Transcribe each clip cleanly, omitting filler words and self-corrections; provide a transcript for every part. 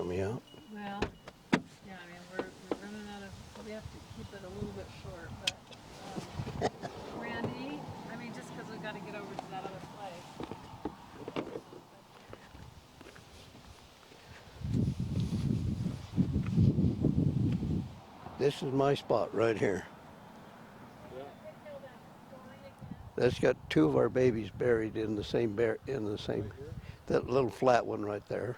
me out. Well, yeah, I mean, we're running out of, we have to keep it a little bit short, but, Randy, I mean, just because we've got to get over to that other place. This is my spot right here. Yeah. That's got two of our babies buried in the same Right that little flat one right there.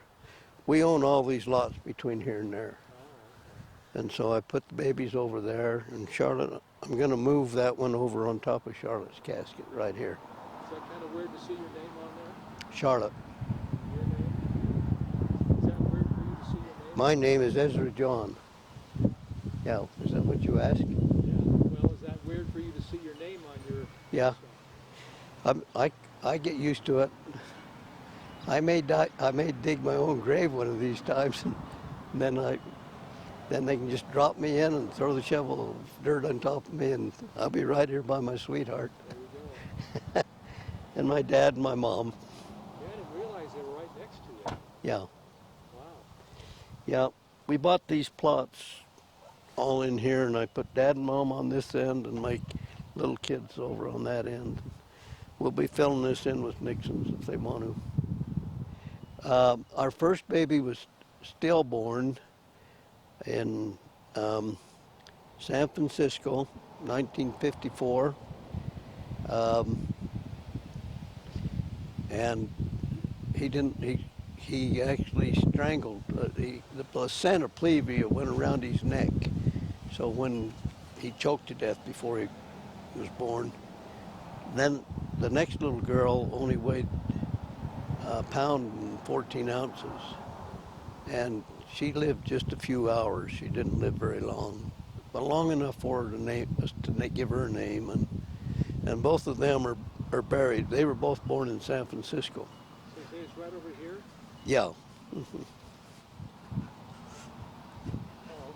We own all these lots between here and there. Oh, And so I put the babies over there, and Charlotte, I'm going to move that one over on top of Charlotte's casket right here. okay. Is that kind of weird to see your name on there? Charlotte. Your name? Is that weird for you to see your name? My name is Ezra John. Yeah, is that what you asked? Yeah. Well, is that weird for you to see your name on your? Yeah. I get used to it. I may dig my own grave one of these times, and then they can just drop me in and throw the shovel of dirt on top of me, and I'll be right here by my sweetheart. There you go. And my dad and my mom. Yeah, I didn't realize they were right next to you. Yeah. Wow. Yeah. We bought these plots all in here, and I put dad and mom on this end and my little kids over on that end. We'll be filling this in with Nixon's if they want to. Our first baby was stillborn in San Francisco, 1954. And he actually strangled, the placenta previa went around his neck. So when he choked to death before he was born. Then the next little girl only weighed a pound and 14 ounces. And she lived just a few hours. She didn't live very long, but long enough for her to give her a name. And both of them are buried. They were both born in San Francisco. So it's right over here? Yeah. Oh,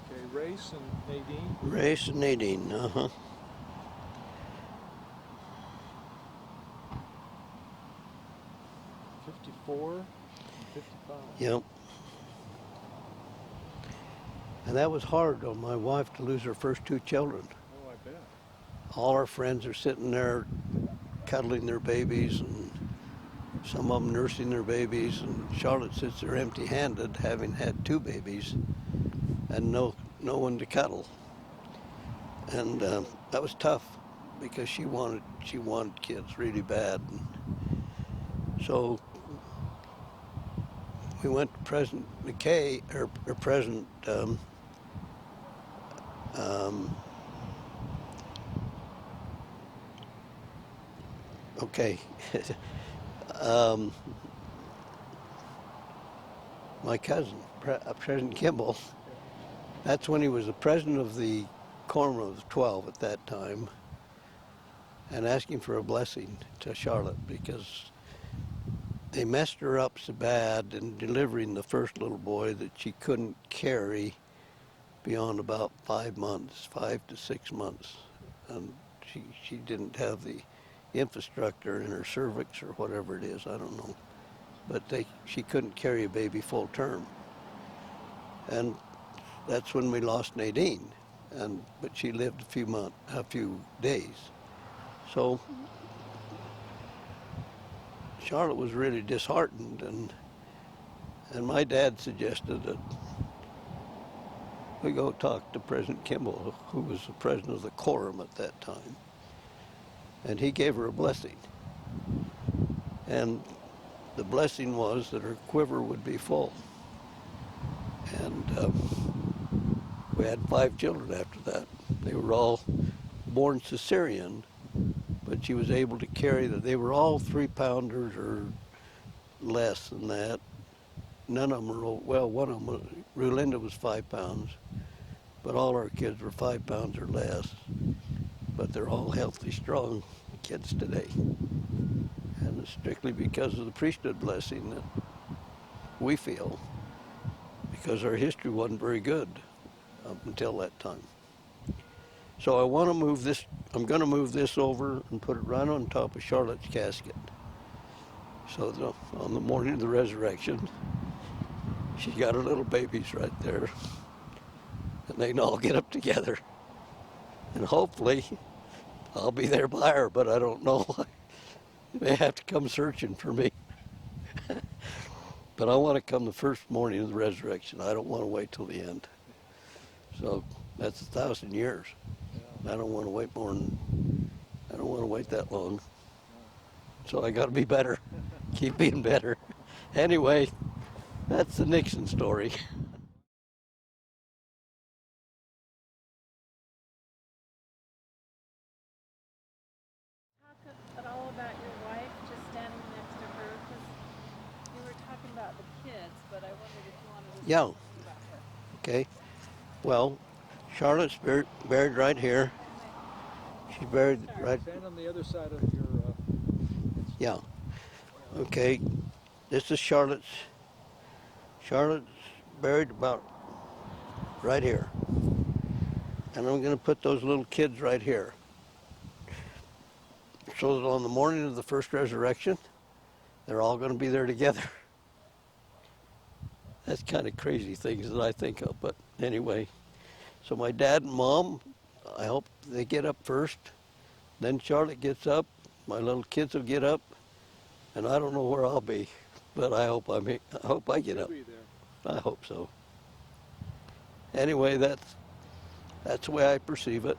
okay. Race and Nadine? Race and Nadine, 54, 55. Yep. And that was hard on my wife to lose her first two children. Oh, I bet. All our friends are sitting there cuddling their babies, and some of them nursing their babies, and Charlotte sits there empty-handed, having had two babies, and no one to cuddle. And that was tough because she wanted kids really bad. And so we went to President McKay, or President okay. My cousin, President Kimball, that's when he was the president of the Quorum of 12 at that time, and asking for a blessing to Charlotte because they messed her up so bad in delivering the first little boy that she couldn't carry beyond about 5 to 6 months. And she didn't have the infrastructure in her cervix or whatever it is, I don't know. But she couldn't carry a baby full term. And that's when we lost Nadine. But she lived a few days. So Charlotte was really disheartened, and my dad suggested that we go talk to President Kimball, who was the president of the Quorum at that time. And he gave her a blessing. And the blessing was that her quiver would be full. And we had 5 children after that. They were all born cesarean, but she was able to carry that. They were all 3-pounders or less than that. None of them were, well, one of them, Rulinda was 5 pounds, but all our kids were 5 pounds or less. But they're all healthy, strong kids today. And it's strictly because of the priesthood blessing that we feel, because our history wasn't very good up until that time. So I want to move this, I'm going to move this over and put it right on top of Charlotte's casket. So on the morning of the resurrection, She's got her little babies right there. And they can all get up together. And hopefully I'll be there by her, but I don't know. They may have to come searching for me. But I want to come the first morning of the resurrection. I don't want to wait till the end. So that's 1,000 years. I don't want to wait I don't want to wait that long. So I got to be better. Keep being better. Anyway, that's the Nixon story. Talk at all about your wife, just standing next to her, because you were talking about the kids, but I wondered if you wanted to say Yeah. something about her. Okay. Well, Charlotte's buried right here. She's buried right. Stand on the other side of your. Yeah. Okay. This is Charlotte's. Charlotte's buried about right here. And I'm going to put those little kids right here. So that on the morning of the first resurrection, they're all going to be there together. That's kind of crazy things that I think of, but anyway. So my dad and mom, I hope they get up first. Then Charlotte gets up, my little kids will get up, and I don't know where I'll be, but I hope I get up. Be there. I hope so. Anyway, that's the way I perceive it.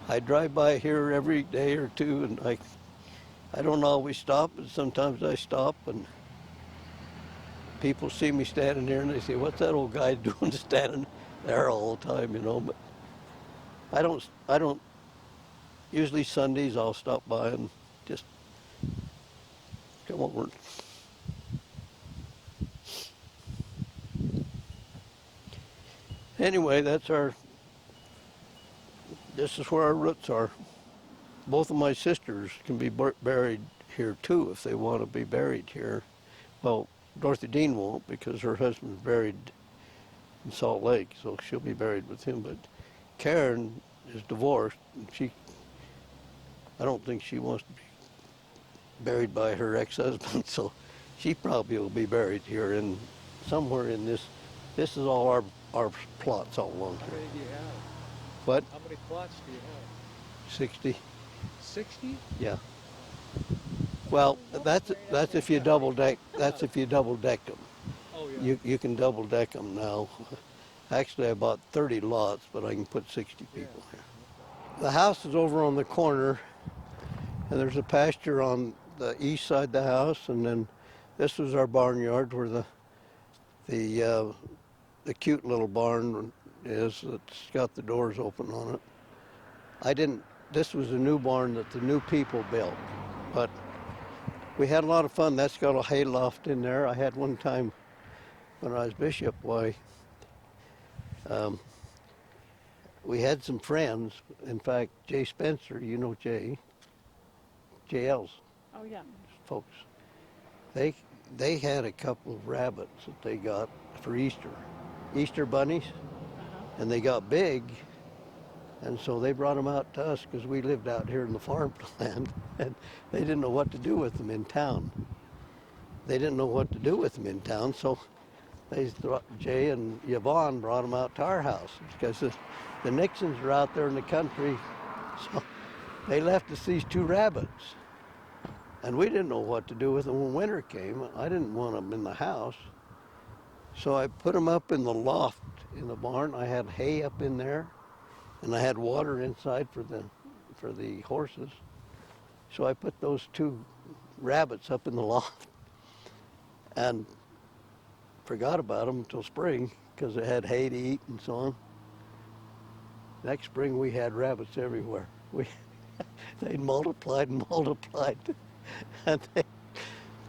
I drive by here every day or two, and I don't always stop, but sometimes I stop, and people see me standing there, and they say, "What's that old guy doing standing there all the time?" You know. But I don't. Usually Sundays I'll stop by and just come over. Anyway, this is where our roots are. Both of my sisters can be buried here too if they want to be buried here. Well, Dorothy Dean won't because her husband's buried in Salt Lake, so she'll be buried with him. But Karen is divorced, and I don't think she wants to be buried by her ex-husband, so she probably will be buried here in somewhere in this. This is all our plots all along How here. many do you have? What? How many plots do you have? 60? 60? Yeah. Well, that's if you double deck. That's if you double deck them. Oh yeah. You can double deck them now. Actually, I bought 30 lots, but I can put 60 people here. The house is over on the corner, and there's a pasture on the east side of the house, and then this was our barnyard where the cute little barn is that's got the doors open on it. This was a new barn that the new people built, but we had a lot of fun. That's got a hay loft in there. I had one time when I was bishop, we had some friends. In fact, Jay Spencer, you know Jay, JL's Oh, yeah. folks. They had a couple of rabbits that they got for Easter bunnies, and they got big, and so they brought them out to us because we lived out here in the farmland, and they didn't know what to do with them in town. So Jay and Yvonne brought them out to our house because the Nixons are out there in the country, so they left us these two rabbits. And we didn't know what to do with them when winter came. I didn't want them in the house. So I put them up in the loft in the barn. I had hay up in there, and I had water inside for the horses. So I put those two rabbits up in the loft and forgot about them until spring because they had hay to eat and so on. Next spring we had rabbits everywhere. They multiplied and multiplied.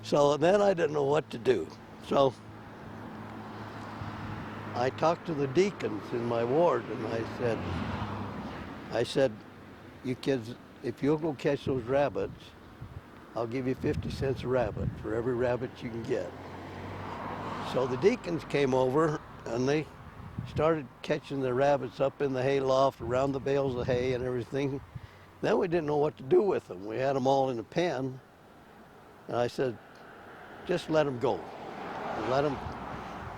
So then I didn't know what to do. So I talked to the deacons in my ward, and I said, "You kids, if you'll go catch those rabbits, I'll give you 50 cents a rabbit for every rabbit you can get." So the deacons came over, and they started catching the rabbits up in the hay loft, around the bales of hay and everything. Then we didn't know what to do with them. We had them all in a pen, and I said, "Just let them go.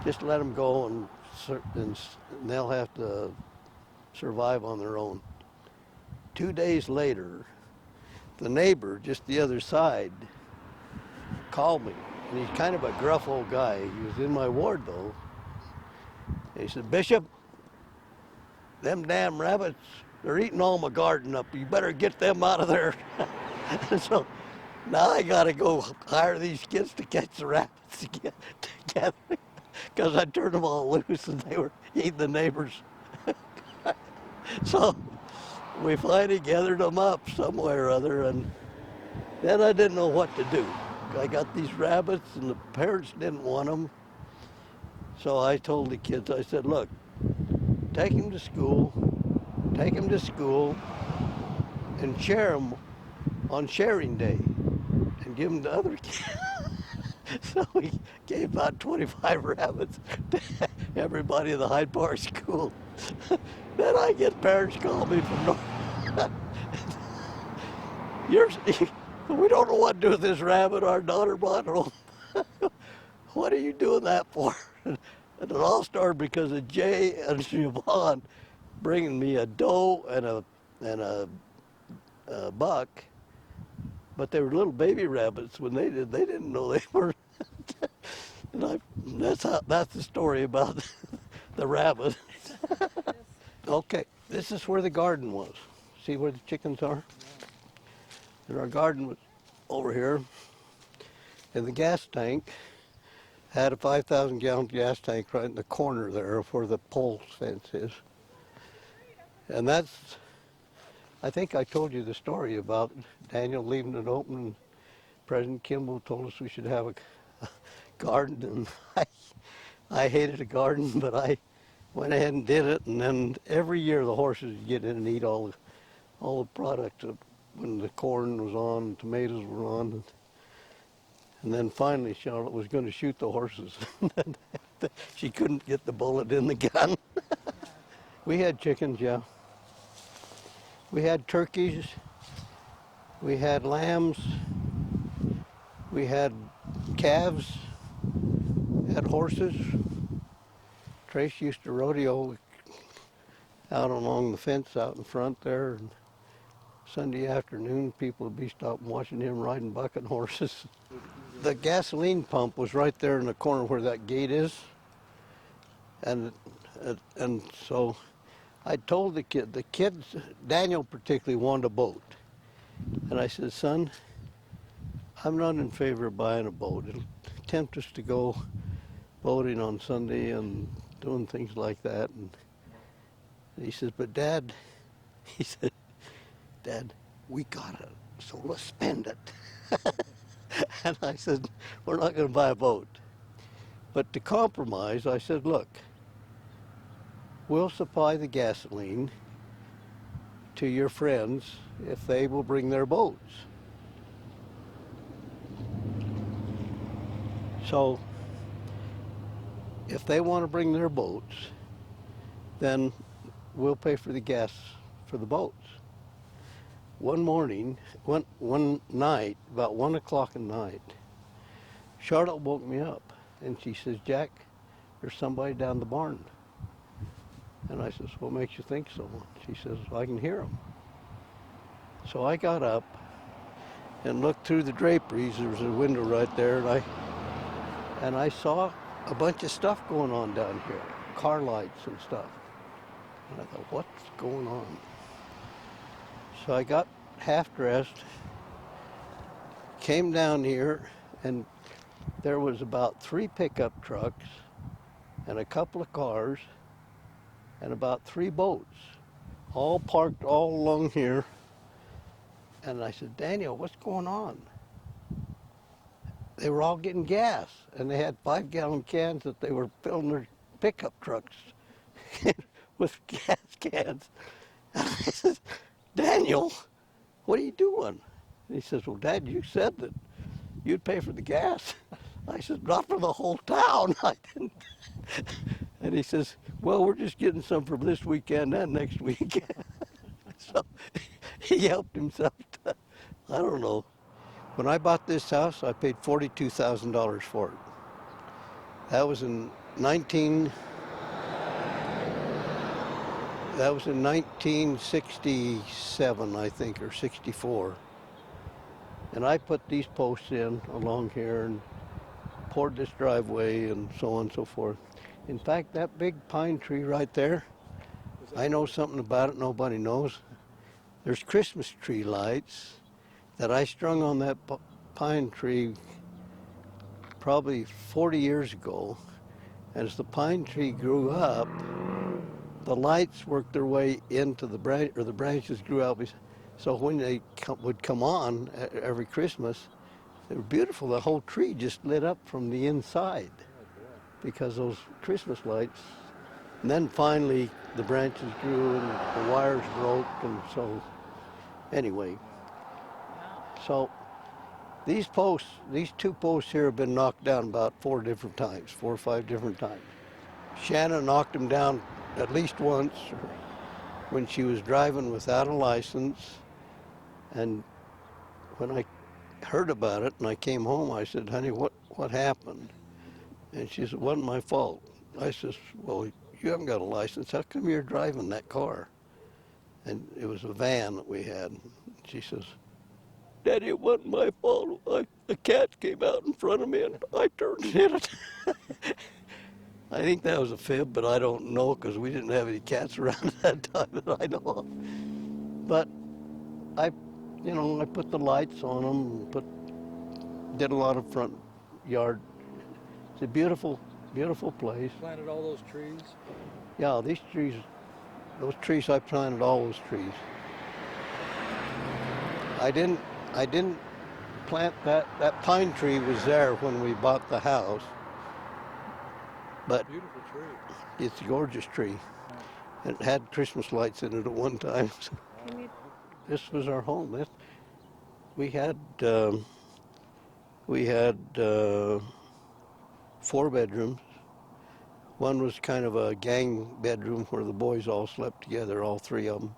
just let them go and they'll have to survive on their own. 2 days later, the neighbor just the other side called me, and he's kind of a gruff old guy. He was in my ward though. And he said, "Bishop, them damn rabbits, they're eating all my garden up. You better get them out of there." So now I gotta go hire these kids to catch the rabbits together, because I turned them all loose and they were eating the neighbors. So we finally gathered them up some way or other, and then I didn't know what to do. I got these rabbits and the parents didn't want them. So I told the kids, I said, "Look, take them to school and share them on sharing day and give them to other kids." So we gave about 25 rabbits to everybody in the Hyde Park school. Then I get parents call me from North. We don't know what to do with this rabbit our daughter brought home. What are you doing that for? And it all started because of Jay and Siobhan bringing me a doe and a buck, but they were little baby rabbits when they didn't know they were. And that's the story about the rabbit. Okay, this is where the garden was. See where the chickens are? And our garden was over here. And the gas tank had a 5,000-gallon gas tank right in the corner there where the pole fence is. And that's, I think I told you the story about Daniel leaving it open, and President Kimball told us we should have a garden, and I hated a garden, but I went ahead and did it, and then every year the horses would get in and eat all the products when the corn was on, tomatoes were on, and then finally Charlotte was going to shoot the horses. She couldn't get the bullet in the gun. We had chickens, yeah. We had turkeys, we had lambs, we had calves, had horses. Trace used to rodeo out along the fence out in front there. And Sunday afternoon, people would be stopping watching him riding bucking horses. The gasoline pump was right there in the corner where that gate is. And so I told the kids, Daniel particularly wanted a boat. And I said, "Son, I'm not in favor of buying a boat. It'll tempt us to go boating on Sunday and doing things like that." And he says, "But Dad," he said, "Dad, we got it, so let's spend it." And I said, "We're not going to buy a boat." But to compromise, I said, "Look, we'll supply the gasoline to your friends if they will bring their boats." So if they want to bring their boats, then we'll pay for the gas for the boats. One morning, one night, about 1 o'clock at night, Charlotte woke me up and she says, "Jack, there's somebody down the barn." And I says, "What makes you think so?" She says, "I can hear them." So I got up and looked through the draperies. There was a window right there, and I saw a bunch of stuff going on down here, car lights and stuff. And I thought, what's going on? So I got half dressed, came down here, and there was about 3 pickup trucks and a couple of cars and about 3 boats, all parked all along here. And I said, "Daniel, what's going on?" They were all getting gas, and they had 5-gallon cans that they were filling their pickup trucks with gas cans. And I said, "Daniel, what are you doing?" And he says, "Well, Dad, you said that you'd pay for the gas." I said, "Not for the whole town." I didn't. And he says, "Well, we're just getting some for this weekend and next weekend." So he helped himself to, I don't know. When I bought this house, I paid $42,000 for it. That was in 19. That was in 1967, I think, or 64. And I put these posts in along here and poured this driveway and so on and so forth. In fact, that big pine tree right there, I know something about it nobody knows. There's Christmas tree lights that I strung on that pine tree probably 40 years ago. As the pine tree grew up, the lights worked their way into the branch, or the branches grew out. So when they would come on every Christmas, they were beautiful. The whole tree just lit up from the inside because those Christmas lights. And then finally the branches grew and the wires broke, and so anyway. So these posts, these two posts here have been knocked down about 4 or 5 different times. Shanna knocked them down at least once when she was driving without a license. And when I heard about it and I came home, I said, honey, what happened? And she said, it wasn't my fault. I said, well, you haven't got a license. How come you're driving that car? And it was a van that we had. She says, Daddy, it wasn't my fault. A cat came out in front of me and I turned and hit it. I think that was a fib, but I don't know because we didn't have any cats around that time that I know of. But I put the lights on them, did a lot of front yard. It's a beautiful, beautiful place. Planted all those trees? Yeah, those trees, I planted all those trees. I didn't plant that pine tree was there when we bought the house. But beautiful tree. It's a gorgeous tree. It had Christmas lights in it at one time. This was our home. We had 4 bedrooms. One was kind of a gang bedroom where the boys all slept together, all 3 of them.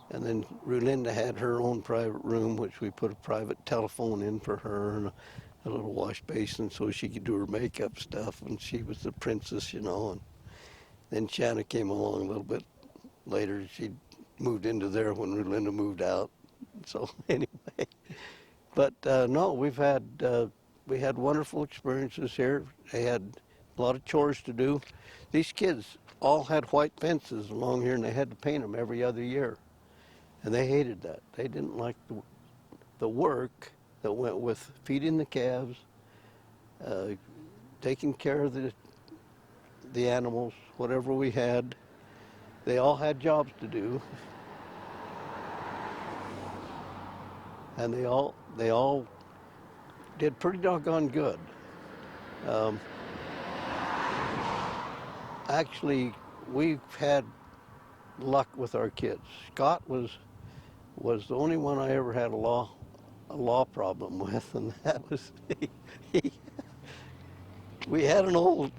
And then Rulinda had her own private room, which we put a private telephone in for her and a little wash basin so she could do her makeup stuff. And she was the princess, And then Shanna came along a little bit later. She moved into there when Rulinda moved out. So anyway, but no, we had wonderful experiences here. They had a lot of chores to do. These kids all had white fences along here, and they had to paint them every other year. And they hated that. They didn't like the work that went with feeding the calves, taking care of the animals, whatever we had. They all had jobs to do. And they all did pretty doggone good. Actually, we've had luck with our kids. Scott was the only one I ever had a law problem with, and that was we had an old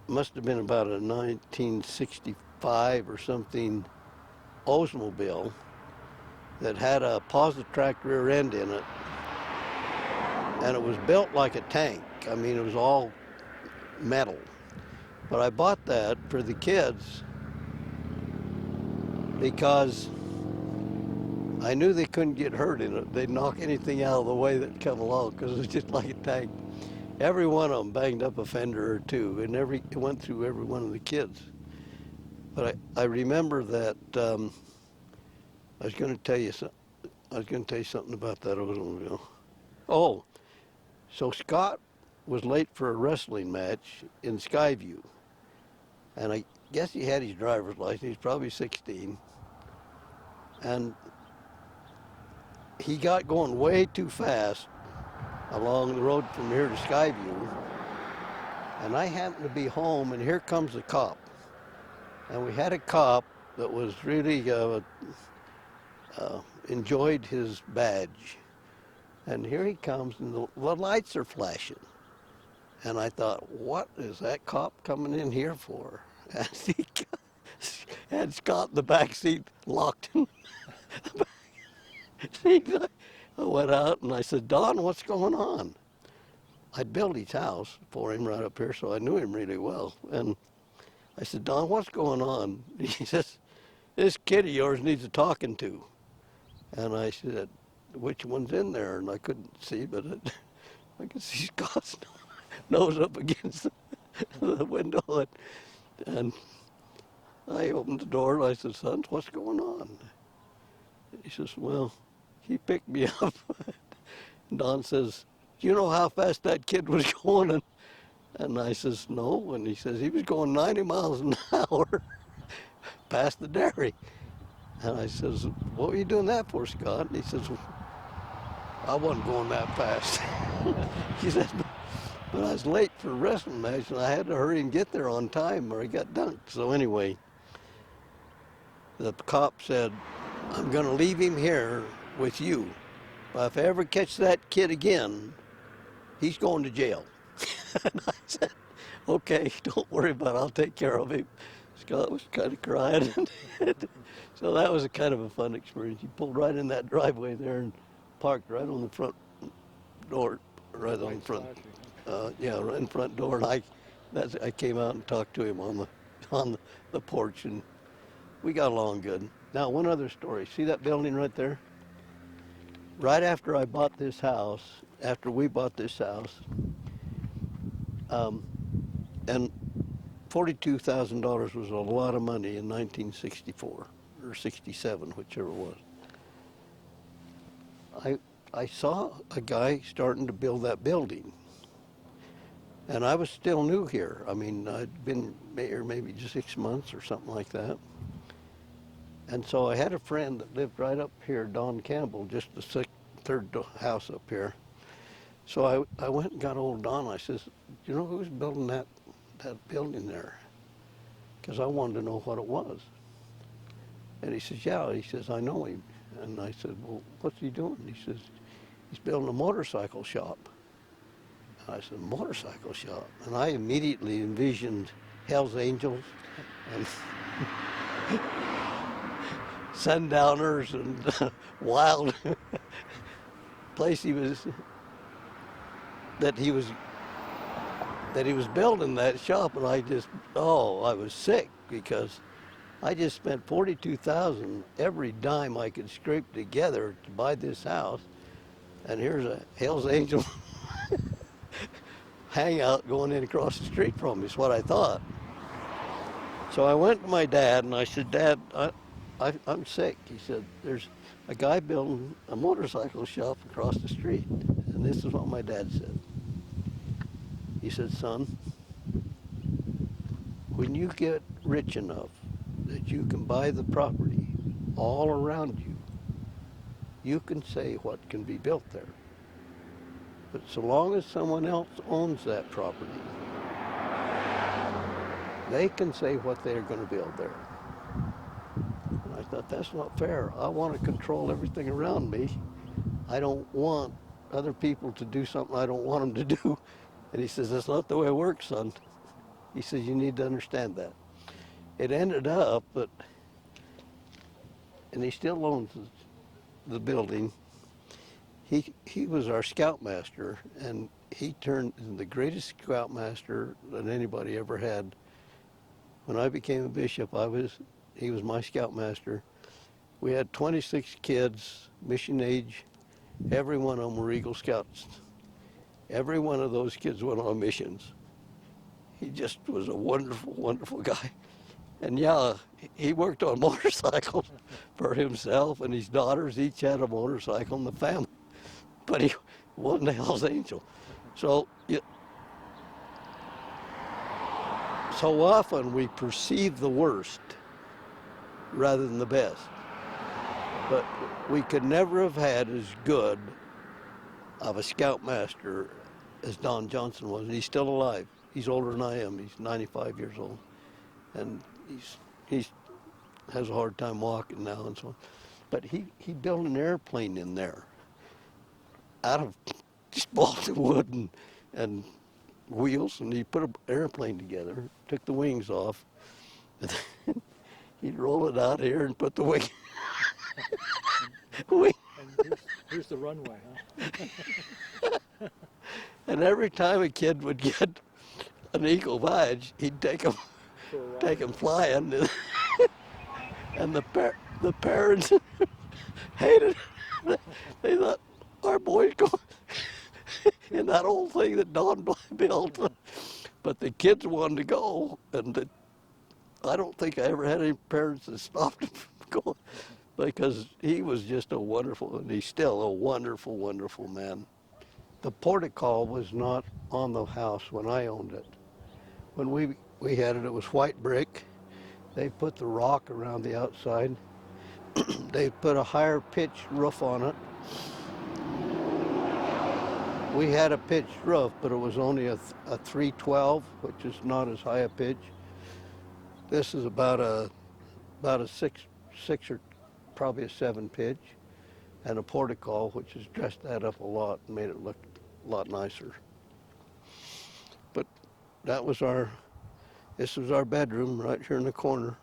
must have been about a 1965 or something Oldsmobile that had a positrack rear end in it, and it was built like a tank. I mean, it was all metal. But I bought that for the kids because I knew they couldn't get hurt in it. They'd knock anything out of the way that'd come along because it was just like a tank. Every one of them banged up a fender or two, and it went through every one of the kids. But I remember that I was going to tell you something about that Oldsmobile. Oh, so Scott was late for a wrestling match in Skyview, and I guess he had his driver's license. He's probably 16, and he got going way too fast along the road from here to Skyview, and I happened to be home, and here comes the cop. And we had a cop that was really enjoyed his badge. And here he comes, and the lights are flashing. And I thought, what is that cop coming in here for? And he had Scott in the back seat, locked in the back seat. I went out and I said, Don, what's going on? I'd built his house for him right up here, so I knew him really well. And I said, Don, what's going on? He says, this kid of yours needs a talking to. And I said, which one's in there? And I couldn't see, but I could see Scott's nose up against the window. And I opened the door and I said, son, what's going on? He says, well, he picked me up. Don says, do you know how fast that kid was going? And I says, no. And he says, he was going 90 miles an hour past the dairy. And I says, what were you doing that for, Scott? And he says, well, I wasn't going that fast. He said, but I was late for a wrestling match, and I had to hurry and get there on time or I got dunked. So anyway, the cop said, I'm going to leave him here with you. But if I ever catch that kid again, he's going to jail. And I said, okay, don't worry about it. I'll take care of him. Scott was kind of crying. So that was a kind of a fun experience. He pulled right in that driveway there and parked right on the front door, right on the front. Yeah, right in front door. And I came out and talked to him on the porch, and we got along good. Now, one other story. See that building right there? Right after I bought this house, after we bought this house, and $42,000 was a lot of money in 1964 or 67, whichever it was. I saw a guy starting to build that building, and I was still new here. I mean, I'd been here maybe just 6 months or something like that. And so I had a friend that lived right up here, Don Campbell, just the third house up here. So I went and got old Don. I says, do you know who's building that building there? Because I wanted to know what it was. And he says, yeah. He says, I know him. And I said, well, what's he doing? He says, he's building a motorcycle shop. And I said, motorcycle shop? And I immediately envisioned Hell's Angels and sundowners and wild place that he was building that shop. And I was sick because I just spent $42,000 every dime I could scrape together to buy this house, and here's a Hell's Angel hangout going in across the street from me, is what I thought. So I went to my dad and I said, Dad, I'm sick. He said, there's a guy building a motorcycle shop across the street. And this is what my dad said. He said, son, when you get rich enough that you can buy the property all around you, you can say what can be built there. But so long as someone else owns that property, they can say what they're going to build there. And I thought, that's not fair. I want to control everything around me. I don't want other people to do something I don't want them to do. And he says, that's not the way it works, son. He says, you need to understand that. It ended up that, and he still owns the building. He was our scoutmaster, and he turned into the greatest scoutmaster that anybody ever had. When I became a bishop, he was my scoutmaster. We had 26 kids, mission age. Every one of them were Eagle Scouts. Every one of those kids went on missions. He just was a wonderful, wonderful guy. And yeah, he worked on motorcycles for himself, and his daughters each had a motorcycle in the family. But he wasn't a Hell's Angel. So often we perceive the worst rather than the best. But we could never have had as good of a scoutmaster as Don Johnson was. He's still alive. He's older than I am. He's 95 years old. And he has a hard time walking now and so on. But he built an airplane in there out of just balsa wood and wheels, and he put an airplane together, took the wings off, and then he'd roll it out here and put the wing. Here's the runway, huh? And every time a kid would get an eagle badge, he'd take him, For a ride. take him flying, and the parents hated it. They thought our boy's going in that old thing that Don built, but the kids wanted to go, and I don't think I ever had any parents that stopped him from going, because he was just a wonderful, and he's still a wonderful, wonderful man. The portico was not on the house when I owned it. When we had it, it was white brick. They put the rock around the outside. They put a higher pitched roof on it. We had a pitched roof, but it was only a 312, which is not as high a pitch. This is about a six or probably a 7 pitch, and a portico, which has dressed that up a lot and made it look a lot nicer. But this was our bedroom right here in the corner,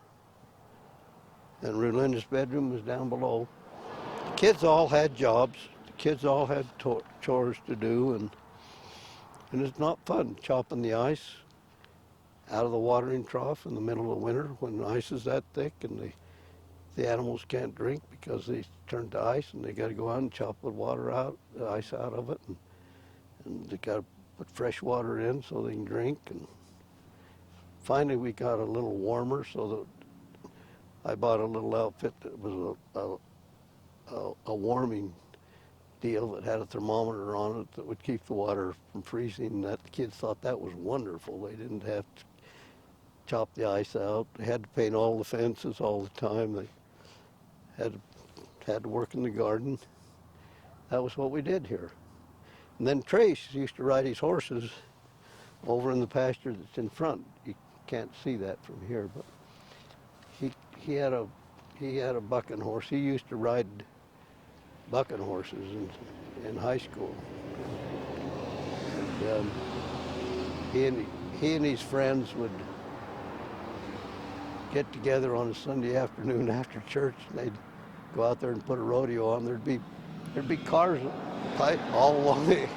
and Rulinda's bedroom was down below. The kids all had jobs. The kids all had chores to do, and it's not fun chopping the ice out of the watering trough in the middle of winter when the ice is that thick and the animals can't drink because they turn to ice, and they got to go out and chop the ice out of it, and they got to put fresh water in so they can drink. And finally we got a little warmer, so that I bought a little outfit that was a warming deal that had a thermometer on it that would keep the water from freezing. That the kids thought that was wonderful. They didn't have to chop the ice out. They had to paint all the fences all the time. They had to work in the garden. That was what we did here. And then Trace used to ride his horses over in the pasture that's in front. You can't see that from here, but he had a bucking horse. He used to ride bucking horses in high school. And, he and his friends would get together on a Sunday afternoon after church, and they'd go out there and put a rodeo on. There'd be cars all along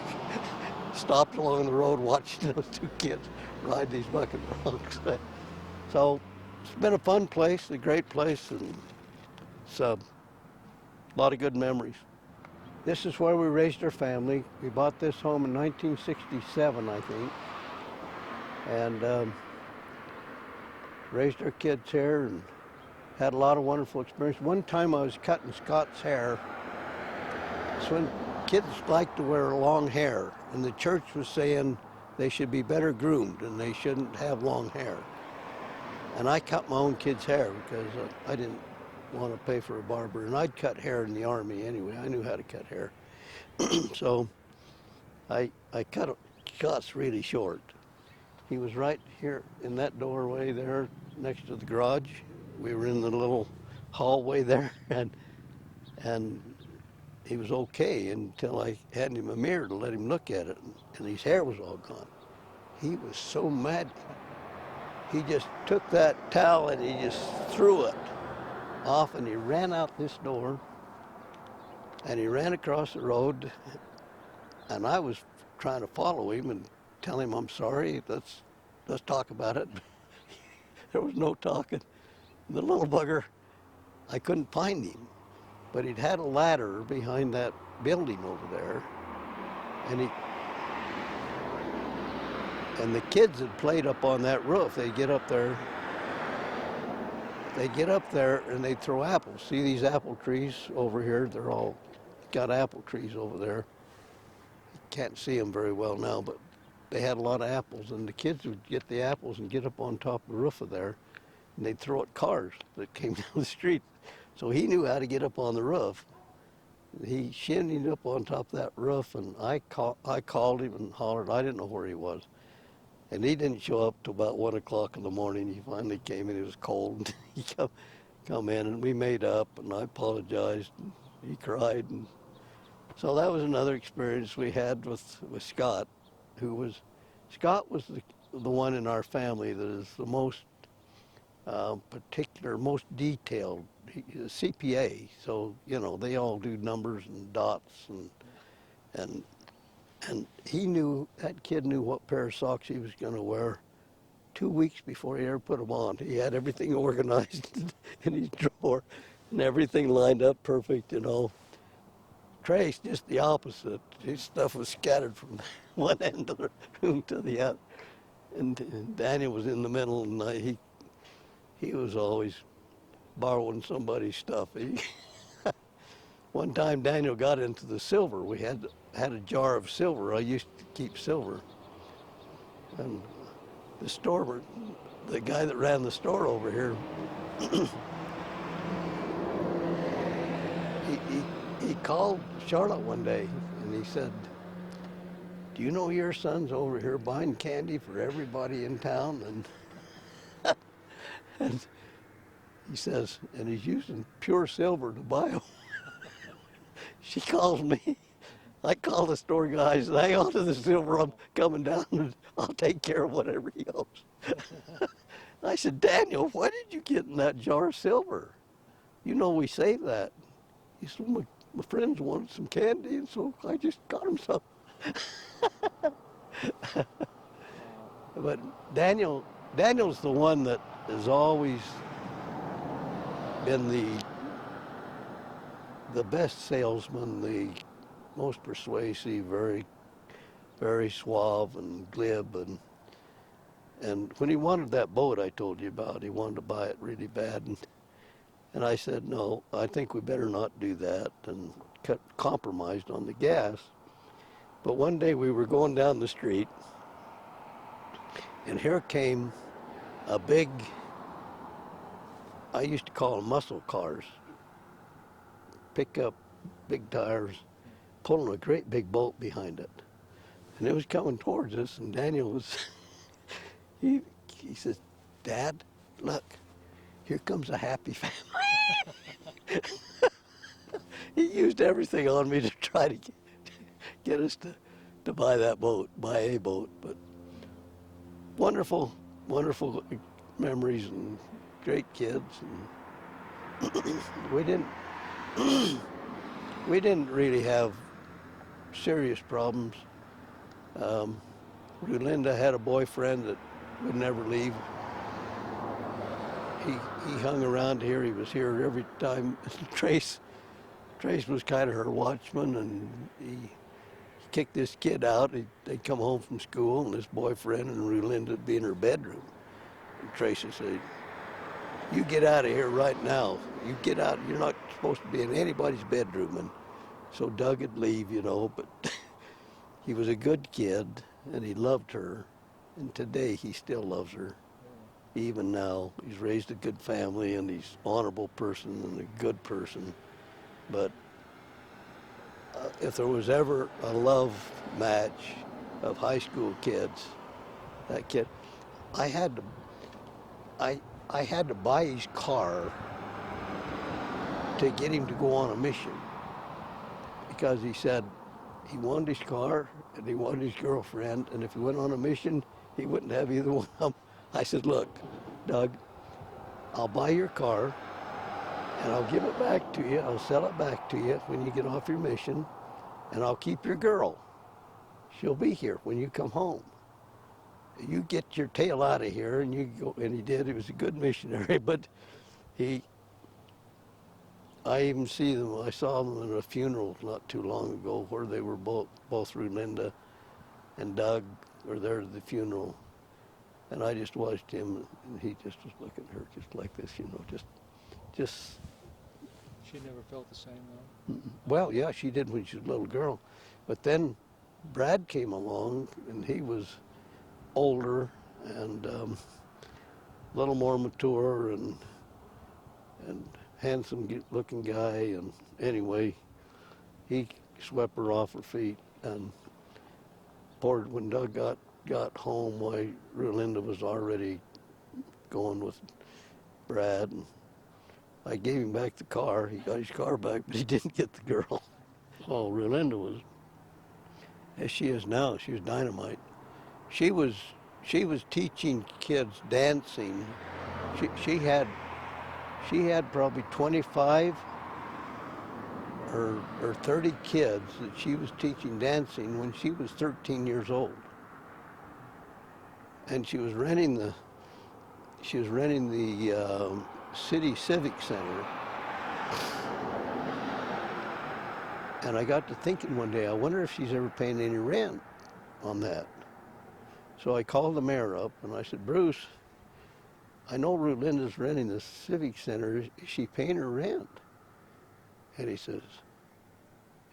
stopped along the road watching those two kids ride these bucking broncs. So it's been a fun place, a great place, and it's a lot of good memories. This is where we raised our family. We bought this home in 1967, I think, and raised our kids here and had a lot of wonderful experience. One time I was cutting Scott's hair. It's when kids like to wear long hair, and the church was saying they should be better groomed and they shouldn't have long hair. And I cut my own kids' hair because I didn't want to pay for a barber, and I'd cut hair in the Army anyway. I knew how to cut hair. So I cut Scott's really short. He was right here in that doorway there next to the garage. We were in the little hallway there, and he was okay until I handed him a mirror to let him look at it, and his hair was all gone. He was so mad. He just took that towel and he just threw it off, and he ran out this door, and he ran across the road, and I was trying to follow him and tell him I'm sorry, let's talk about it. There was no talking. The little bugger, I couldn't find him, but he'd had a ladder behind that building over there, and the kids had played up on that roof. They'd get up there and they'd throw apples. See these apple trees over here? They're all got apple trees over there. You can't see them very well now, but they had a lot of apples, and the kids would get the apples and get up on top of the roof of there, and they'd throw at cars that came down the street. So he knew how to get up on the roof. He shinnied up on top of that roof, and I called him and hollered. I didn't know where he was. And he didn't show up till about 1 o'clock in the morning. He finally came in. It was cold. He come in, and we made up, and I apologized. And he cried. And so that was another experience we had with Scott, Scott was the one in our family that is the most particular, most detailed he's a CPA, so you know they all do numbers and dots and and he knew, that kid knew what pair of socks he was going to wear 2 weeks before he ever put them on. He had everything organized in his drawer and everything lined up perfect, you know. Trace, just the opposite. His stuff was scattered from one end of the room to the other. And Daniel was in the middle, and he was always borrowing somebody's stuff. One time Daniel got into the silver. We had a jar of silver. I used to keep silver. And the guy that ran the store over here, he called Charlotte one day and he said, "Do you know your son's over here buying candy for everybody in town?" And he says, "And he's using pure silver to buy them." She calls me. I call the store guys, and hang on to the silver. I'm coming down, and I'll take care of whatever he owes. I said, "Daniel, why did you get in that jar of silver? You know we saved that." He said, "My friends wanted some candy, and so I just got them some." But Daniel's the one that has always been the best salesman, the most persuasive, very, very suave and glib, and when he wanted that boat I told you about, he wanted to buy it really bad, and I said, "No, I think we better not do that," and compromised on the gas. But one day we were going down the street, and here came a big, I used to call them muscle cars, pickup, big tires, pulling a great big boat behind it. And it was coming towards us, and Daniel was, he says, "Dad, look, here comes a happy family." He used everything on me to try to get us to buy that boat, buy a boat. But wonderful, wonderful memories and great kids. And we didn't really have serious problems. Rulinda had a boyfriend that would never leave. He hung around here. He was here every time. Trace was kind of her watchman, and he kicked this kid out. They'd come home from school, and this boyfriend and Rulinda would be in her bedroom. And Trace would say, "You get out of here right now. You get out. You're not supposed to be in anybody's bedroom." And so Doug would leave, you know, but he was a good kid, and he loved her. And today he still loves her. Even now, he's raised a good family, and he's an honorable person and a good person. But if there was ever a love match of high school kids, that kid, I had to buy his car to get him to go on a mission, because he said he wanted his car and he wanted his girlfriend, and if he went on a mission, he wouldn't have either one of them. I said, "Look, Doug, I'll buy your car and I'll give it back to you. I'll sell it back to you when you get off your mission, and I'll keep your girl. She'll be here when you come home. You get your tail out of here," and you go. And he did. He was a good missionary, but I even I saw them at a funeral not too long ago, where they were both Rulinda and Doug were there at the funeral. And I just watched him, and he just was looking at her just like this, you know, just. She never felt the same though? Well, yeah, she did when she was a little girl. But then Brad came along, and he was older and a little more mature and handsome-looking guy. And anyway, he swept her off her feet. And when Doug got home, why, Rulinda was already going with Brad. And I gave him back the car. He got his car back, but he didn't get the girl. Oh, Rulinda was, as she is now, she was dynamite. She was teaching kids dancing. She had probably 25 or 30 kids that she was teaching dancing when she was 13 years old. And she was renting the city civic center. And I got to thinking one day, I wonder if she's ever paying any rent on that. So I called the mayor up and I said, Bruce, I know Linda's renting the civic center. Is she paying her rent? And he says,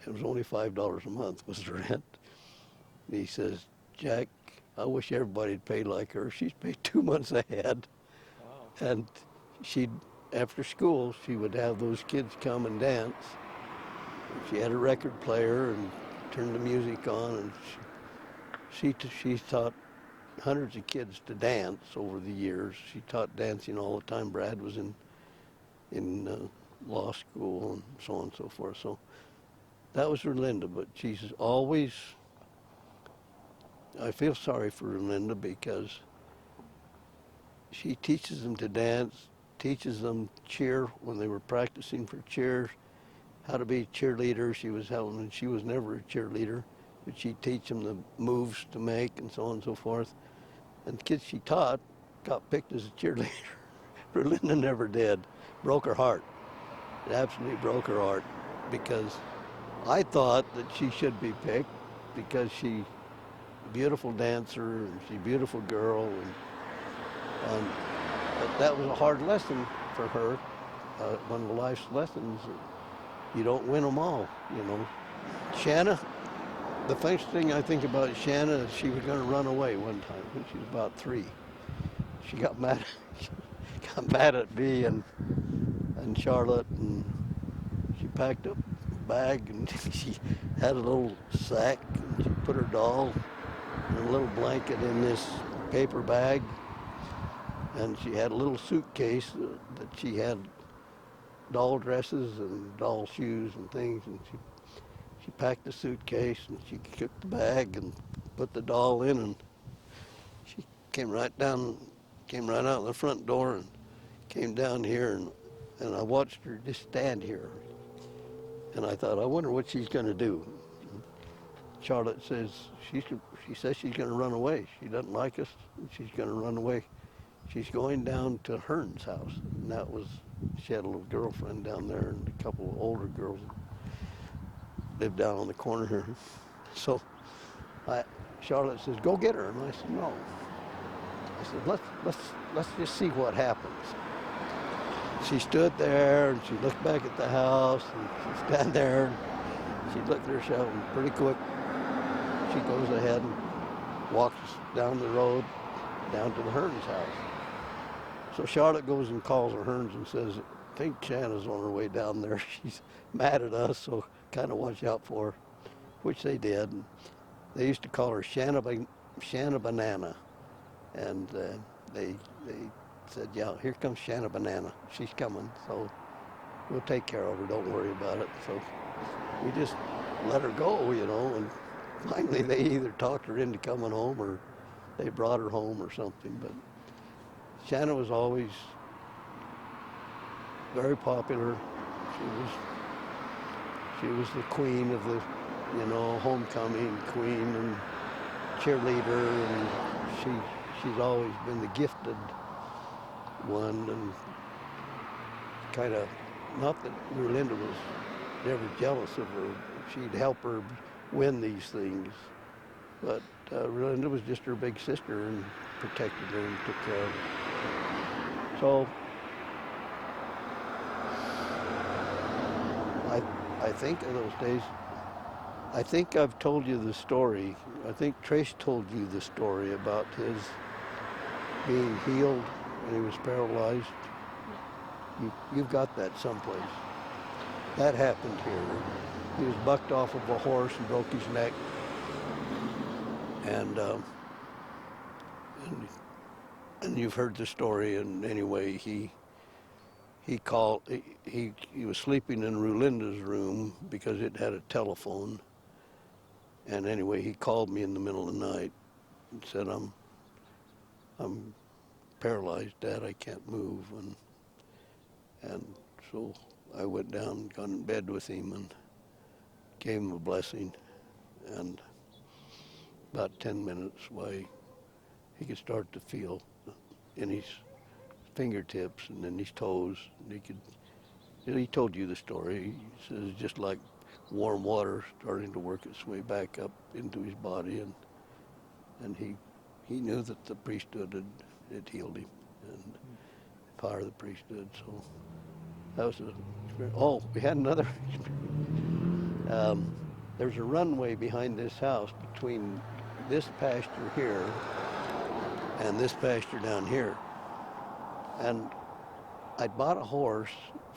it was only $5 a month was the rent. And he says, Jack, I wish everybody'd pay like her. She's paid 2 months ahead. Wow. And after school, she would have those kids come and dance. She had a record player and turned the music on, and she taught hundreds of kids to dance over the years. She taught dancing all the time. Brad was in law school and so on and so forth. So that was Linda, but she's always, I feel sorry for Linda because she teaches them to dance, teaches them cheer when they were practicing for cheer, how to be a cheerleader. She was never a cheerleader, but she'd teach them the moves to make and so on and so forth. And the kids she taught got picked as a cheerleader. Linda never did. Broke her heart. It absolutely broke her heart because I thought that she should be picked because she's a beautiful dancer and she's a beautiful girl. But that was a hard lesson for her. One of life's lessons. You don't win them all, you know. Shanna, the first thing I think about Shanna is she was going to run away one time when she was about 3. She got mad at me and Charlotte, and she packed up a bag and she had a little sack and she put her doll and a little blanket in this paper bag, and she had a little suitcase that she had doll dresses and doll shoes and things, and she packed the suitcase and she took the bag and put the doll in, and she came right out the front door and came down here, and I watched her just stand here, and I thought, I wonder what she's going to do. Charlotte says she says she's going to run away. She doesn't like us, and she's going to run away. She's going down to Hearn's house, and she had a little girlfriend down there and a couple of older girls lived down on the corner here. So Charlotte says, go get her, and I said, no. I said, let's just see what happens. She stood there and she looked back at the house and she stand there and she looked at herself, and pretty quick she goes ahead and walks down the road down to the Hearns house. So Charlotte goes and calls her Hearns and says, I think Shanna's on her way down there. She's mad at us, so kind of watch out for her, which they did. And they used to call her Shanna Banana. And they said, yeah, here comes Shanna Banana. She's coming, so we'll take care of her. Don't worry about it. So we just let her go, you know, and finally they either talked her into coming home or they brought her home or something. But Shanna was always very popular. She was the queen of the, you know, homecoming queen and cheerleader, and she's always been the gifted one, and kind of, not that Linda was never jealous of her. She'd help her win these things, but Linda was just her big sister and protected her and took care of her. So I think of those days, I think I've told you the story. I think Trace told you the story about his being healed when he was paralyzed. You've got that someplace. That happened here. He was bucked off of a horse and broke his neck. And you've heard the story. And anyway, he was sleeping in Rulinda's room because it had a telephone. And anyway, he called me in the middle of the night and said, I'm paralyzed, Dad, I can't move. And so I went down and got in bed with him and gave him a blessing. And about 10 minutes away, he could start to feel in his fingertips and in his toes. And he told you the story. He says it's just like warm water starting to work its way back up into his body. And he knew that the priesthood had healed him, and the power of the priesthood. So that was a experience. Oh, we had another experience. There's a runway behind this house between this pasture here and this pasture down here. And I bought a horse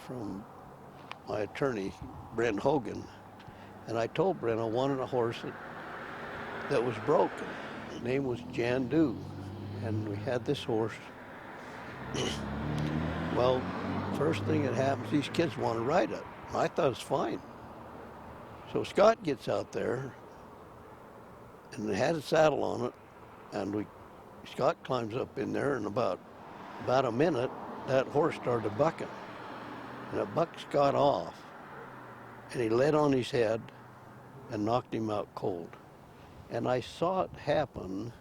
from my attorney, Brent Hogan, and I told Brent I wanted a horse that was broken. His name was Jan Dew, and we had this horse. Well, first thing that happens, these kids want to ride it. I thought it was fine. So Scott gets out there, and it had a saddle on it, and Scott climbs up in there, and about a minute, that horse started bucking. And it bucked Scott off, and he led on his head and knocked him out cold. And I saw it happen.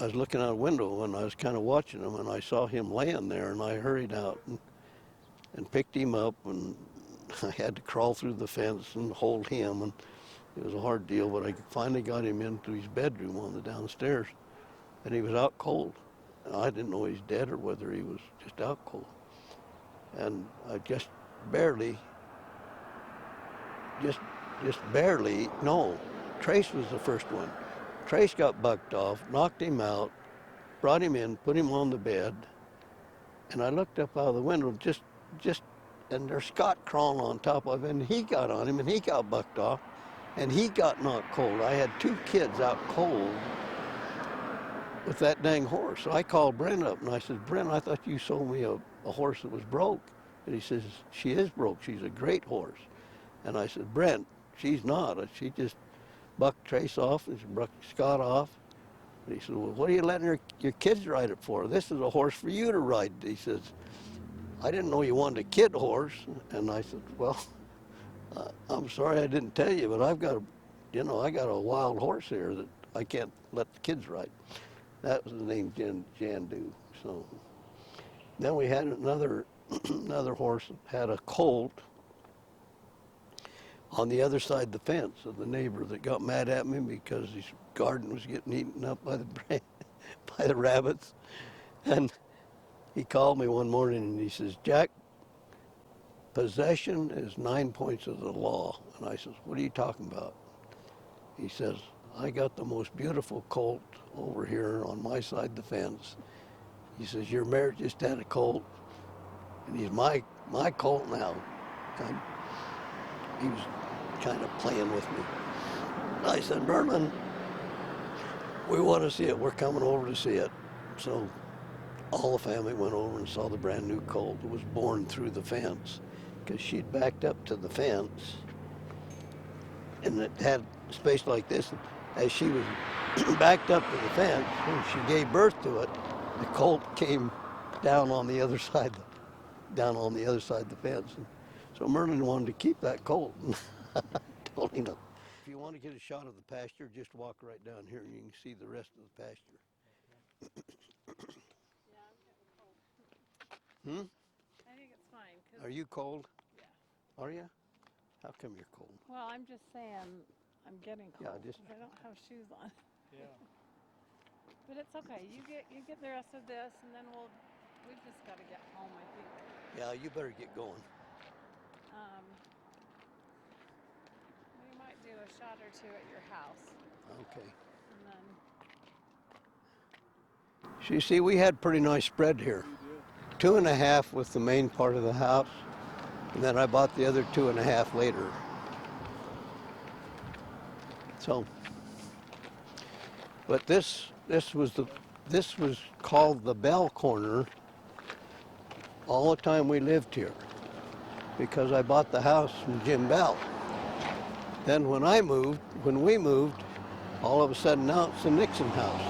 I was looking out a window, and I was kind of watching him, and I saw him laying there, and I hurried out and picked him up, and I had to crawl through the fence and hold him, and it was a hard deal, but I finally got him into his bedroom on the downstairs, and he was out cold. I didn't know he was dead or whether he was just out cold. And I just barely, no, Trace was the first one. Trace got bucked off, knocked him out, brought him in, put him on the bed, and I looked up out of the window, and there's Scott crawling on top of him, and he got on him, and he got bucked off, and he got knocked cold. I had two kids out cold with that dang horse. So I called Brent up, and I said, Brent, I thought you sold me a horse that was broke. And he says, she is broke. She's a great horse. And I said, Brent, she's not. She just bucked Trace off, and she bucked Scott off. And he said, well, what are you letting your kids ride it for? This is a horse for you to ride. He says, I didn't know you wanted a kid horse. And I said, well, I'm sorry I didn't tell you, but I got a wild horse here that I can't let the kids ride. That was the name Jan Dew. So then we had another horse that had a colt on the other side of the fence of the neighbor that got mad at me because his garden was getting eaten up by the rabbits. And he called me one morning and he says, Jack, possession is 9 points of the law. And I says, what are you talking about? He says, I got the most beautiful colt over here on my side of the fence. He says, your mare just had a colt, and he's my colt now. And he was kind of playing with me. I said, Merlin, we want to see it. We're coming over to see it. So all the family went over and saw the brand new colt that was born through the fence, because she'd backed up to the fence, and it had space like this. As she was backed up to the fence, when she gave birth to it, the colt came down on the other side of the fence. And so Merlin wanted to keep that colt. And I told him, if you want to get a shot of the pasture, just walk right down here and you can see the rest of the pasture. Yeah, I'm getting cold. I think it's fine. Are you cold? Yeah. Are you? How come you're cold? Well, I'm just saying I'm getting cold. Yeah, just. I don't have shoes on. Yeah. But it's okay. You get the rest of this, and then we've just got to get home, I think. Yeah, you better get going. We might do a shot or two at your house, Okay. and then. So you see, we had pretty nice spread here. 2.5 with the main part of the house, and then I bought the other 2.5 later. So, but this was called the Bell Corner all the time we lived here, because I bought the house from Jim Bell. Then when we moved, all of a sudden now it's the Nixon house.